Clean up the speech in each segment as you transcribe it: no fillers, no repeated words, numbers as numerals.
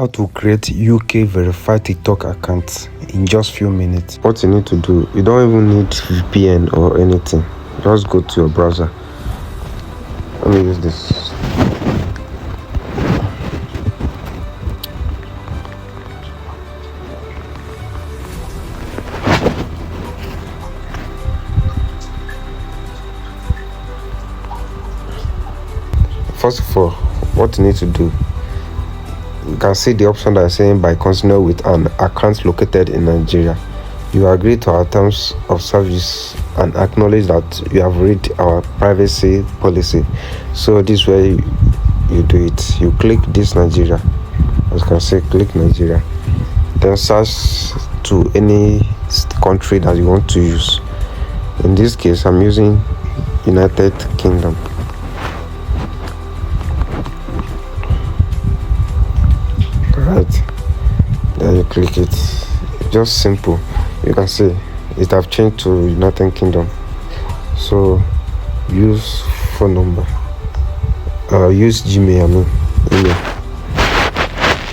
How to create UK verified TikTok account in just few minutes. What you need to do, you don't even need VPN or anything. Just go to your browser. Let me use this. First of all, what you need to do, you can see the option that is saying by continuing with an account located in Nigeria. You agree to our terms of service and acknowledge that you have read our privacy policy. So this way you do it. You click this Nigeria. As you can see, click Nigeria. Then search to any country that you want to use. In this case, I'm using United Kingdom. Right, then you click it. Just simple. You can see it have changed to United Kingdom. So use phone number, use Gmail, email.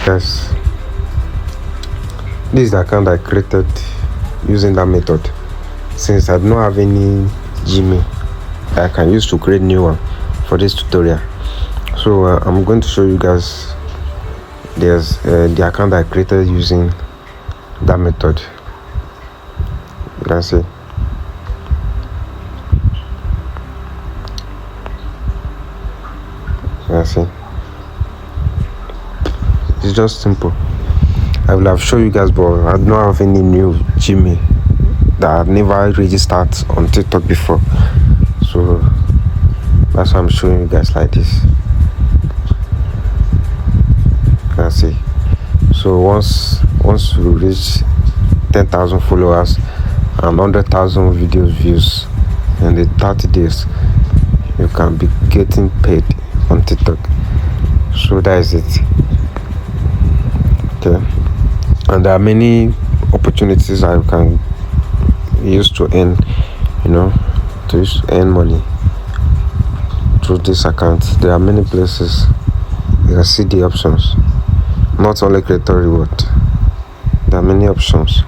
Yes, this is the account I created using that method. Since I don't have any Gmail I can use to create new one for this tutorial, so I'm going to show you guys. There's the account I created using that method. You can see. You can see. It's just simple. I will have shown you guys, but I don't have any new Gmail that I've never registered on TikTok before. So that's why I'm showing you guys like this. See, so once you reach 10,000 followers and 100,000 videos views in the 30 days, you can be getting paid on TikTok. So that is it. Okay, and there are many opportunities I can use to earn, to earn money through this account. There are many places. You can see the options. Not only creator reward, there are many options.